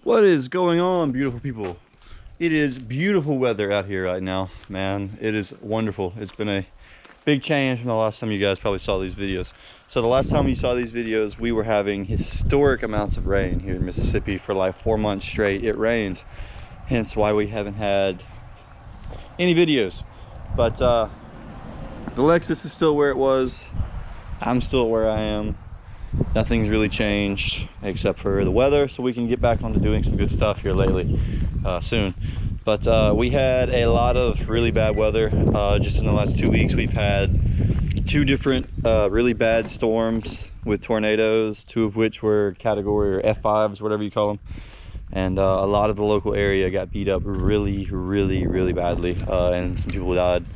What is going on, beautiful people? It is beautiful weather out here right now, man. It is wonderful. It's been a big change from the last time you guys probably saw these videos. So the last time you saw these videos, we were having historic amounts of rain here in Mississippi for like 4 months straight. It rained, hence why we haven't had any videos. But the Lexus is still where it was. I'm still where I am. Nothing's really changed except for the weather, so we can get back onto doing some good stuff here lately soon. But we had a lot of really bad weather just in the last 2 weeks. We've had 2 different really bad storms with tornadoes, 2 of which were category or F5s, whatever you call them. And a lot of the local area got beat up really badly, and some people died.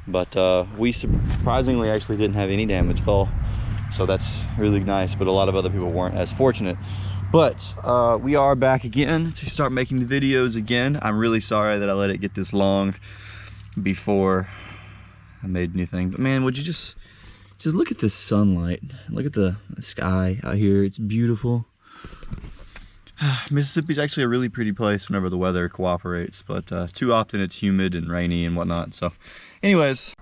But we surprisingly actually didn't have any damage at all. So that's really nice, but a lot of other people weren't as fortunate. But we are back again to start making the videos again. I'm really sorry that I let it get this long before I made anything. But man, would you just look at the sunlight. Look at the sky out here. It's beautiful. Mississippi's actually a really pretty place whenever the weather cooperates, but too often it's humid and rainy and whatnot. So anyways,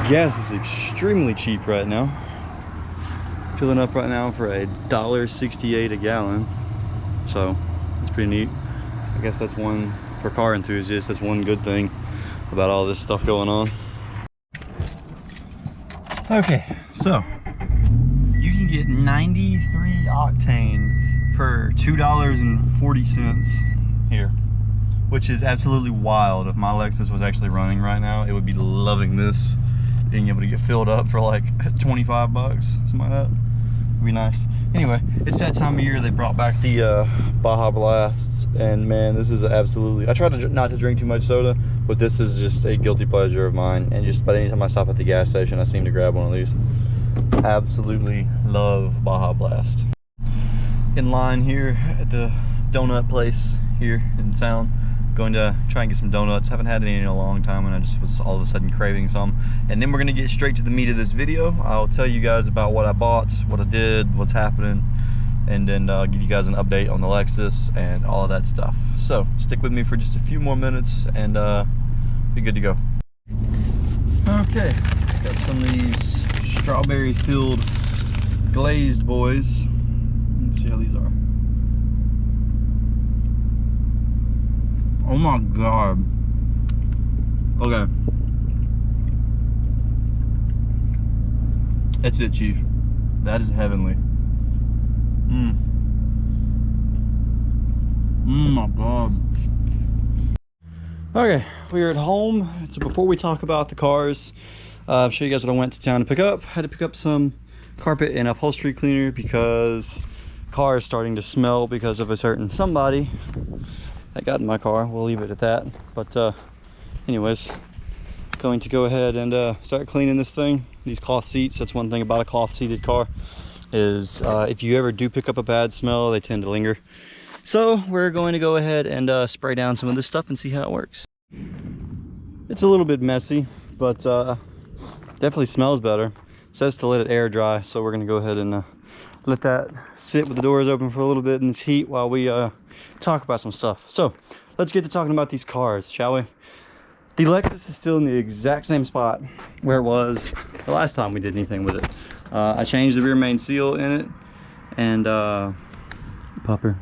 gas is extremely cheap right now. Filling up right now for $1.68 a gallon. So it's pretty neat. I guess that's one, for car enthusiasts, that's one good thing about all this stuff going on. Okay, so you can get 93 octane for $2.40 here, which is absolutely wild. If my Lexus was actually running right now, it would be loving this. Being able to get filled up for like 25 bucks, something like that. Would be nice. Anyway, it's that time of year they brought back the Baja Blasts, and man, this is absolutely, I try to not to drink too much soda, but this is just a guilty pleasure of mine, and just about any time I stop at the gas station, I seem to grab one of these. Absolutely love Baja Blast. In line here at the donut place here in town. Going to try and get some donuts. Haven't had any in a long time, and I just was all of a sudden craving some. And then we're gonna get straight to the meat of this video. I'll tell you guys about what I bought, what I did, what's happening, and then give you guys an update on the Lexus and all of that stuff. So stick with me for just a few more minutes, and be good to go. Okay, got some of these strawberry filled glazed boys. Let's see how these are. Oh my god. Okay. That's it, Chief. That is heavenly. My god. Okay, we are at home. So before we talk about the cars, I'll show you guys what I went to town to pick up. I had to pick up some carpet and upholstery cleaner because the car is starting to smell because of a certain somebody that got in my car. We'll leave it at that. But anyways, going to go ahead and start cleaning this thing. These cloth seats, that's one thing about a cloth seated car, is if you ever do pick up a bad smell, they tend to linger. So we're going to go ahead and spray down some of this stuff and see how it works. It's a little bit messy, but definitely smells better. It says to let it air dry, so we're going to go ahead and let that sit with the doors open for a little bit in this heat while we talk about some stuff. So let's get to talking about these cars, shall we? The Lexus is still in the exact same spot where it was the last time we did anything with it. I changed the rear main seal in it, and Popper.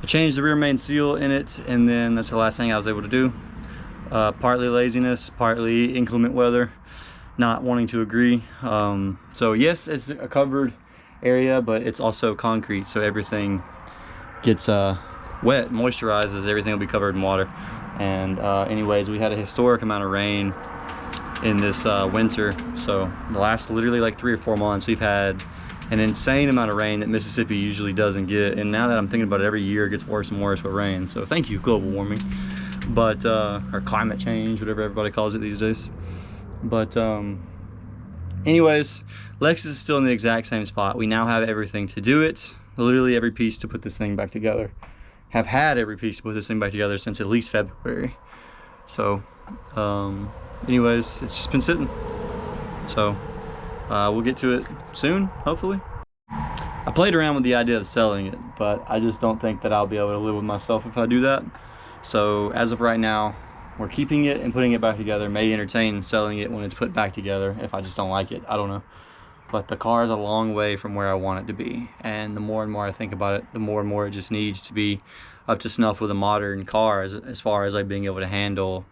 I changed the rear main seal in it, and then that's the last thing I was able to do. Partly laziness, partly inclement weather, not wanting to agree. So yes, it's a covered area, but it's also concrete, so everything gets wet, moisturizes, everything will be covered in water. And anyways, we had a historic amount of rain in this winter. So the last literally like 3 or 4 months, we've had an insane amount of rain that Mississippi usually doesn't get. And now that I'm thinking about it, every year it gets worse and worse with rain. So thank you, global warming. but or climate change, whatever everybody calls it these days. But anyways, Lexus is still in the exact same spot. We now have everything to do it, literally every piece to put this thing back together. Have had every piece to put this thing back together since at least February. So anyways, it's just been sitting. So we'll get to it soon, hopefully. I played around with the idea of selling it, but I just don't think that I'll be able to live with myself if I do that. So as of right now, we're keeping it and putting it back together. May entertain selling it when it's put back together if I just don't like it. I don't know. But the car is a long way from where I want it to be. And the more and more I think about it, the more and more it just needs to be up to snuff with a modern car as far as like being able to handle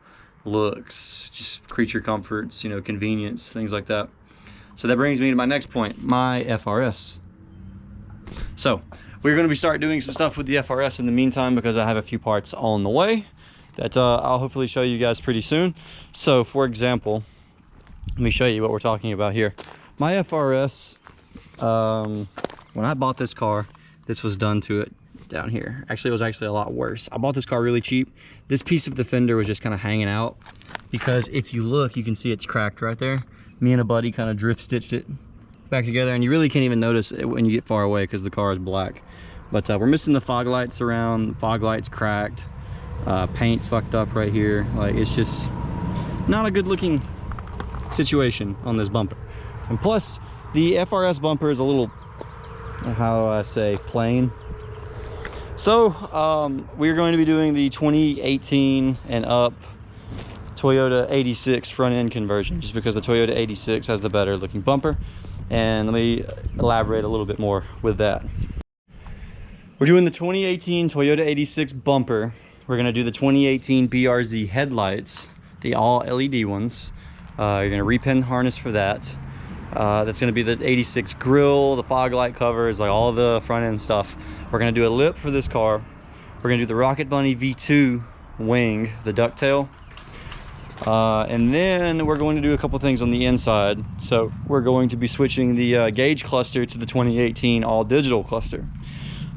looks, just creature comforts, you know, convenience, things like that. So that brings me to my next point, my FRS. So we're going to start doing some stuff with the FRS in the meantime, because I have a few parts on the way that I'll hopefully show you guys pretty soon. So for example, let me show you what we're talking about here. My FRS, when I bought this car, this was done to it down here. Actually, it was actually a lot worse. I bought this car really cheap. This piece of the fender was just kind of hanging out, because if you look, you can see it's cracked right there. Me and a buddy kind of drift stitched it back together, and you really can't even notice it when you get far away because the car is black. But we're missing the fog lights around. The fog lights cracked. Paint's fucked up right here. Like, it's just not a good looking situation on this bumper. And plus, the FRS bumper is a little, how do I say, plain. So we're going to be doing the 2018 and up Toyota 86 front end conversion, just because the Toyota 86 has the better looking bumper. And let me elaborate a little bit more with that. We're doing the 2018 Toyota 86 bumper. We're gonna do the 2018 BRZ headlights, the all LED ones. You're gonna repin the harness for that. That's gonna be the 86 grille, the fog light covers, like all the front end stuff. We're gonna do a lip for this car. We're gonna do the Rocket Bunny V2 wing, the ducktail. And then we're going to do a couple things on the inside. So we're going to be switching the gauge cluster to the 2018 all digital cluster.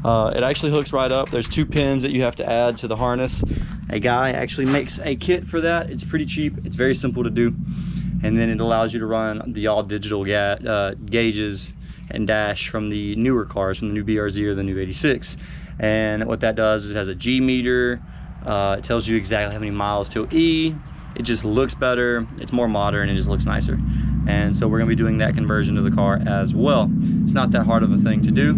It actually hooks right up. There's 2 pins that you have to add to the harness. A guy actually makes a kit for that. It's pretty cheap. It's very simple to do. And then it allows you to run the all digital gauges and dash from the newer cars, from the new BRZ or the new 86. And what that does is it has a G meter. It tells you exactly how many miles till E. It just looks better, it's more modern, it just looks nicer. And so we're gonna be doing that conversion to the car as well. It's not that hard of a thing to do.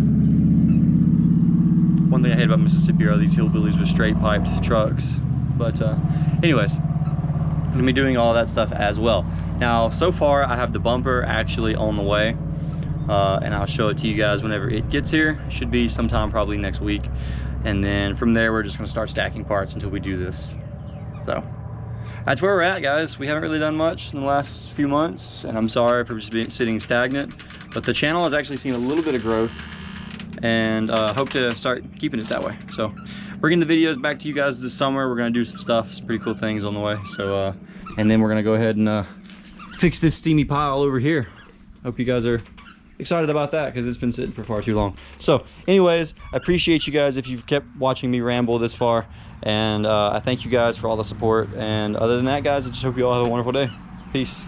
One thing I hate about Mississippi are these hillbillies with straight piped trucks. But anyways, I'm gonna be doing all that stuff as well. Now, so far I have the bumper actually on the way, and I'll show it to you guys whenever it gets here. It should be sometime probably next week. And then from there, we're just gonna start stacking parts until we do this. So that's where we're at, guys. We haven't really done much in the last few months, and I'm sorry for just sitting stagnant, but the channel has actually seen a little bit of growth, and hope to start keeping it that way. So we're getting the videos back to you guys this summer. We're gonna do some stuff, some pretty cool things on the way. So and then we're gonna go ahead and fix this steamy pile over here. Hope you guys are excited about that, because it's been sitting for far too long. So anyways, I appreciate you guys if you've kept watching me ramble this far, and I thank you guys for all the support. And other than that, guys, I just hope you all have a wonderful day. Peace.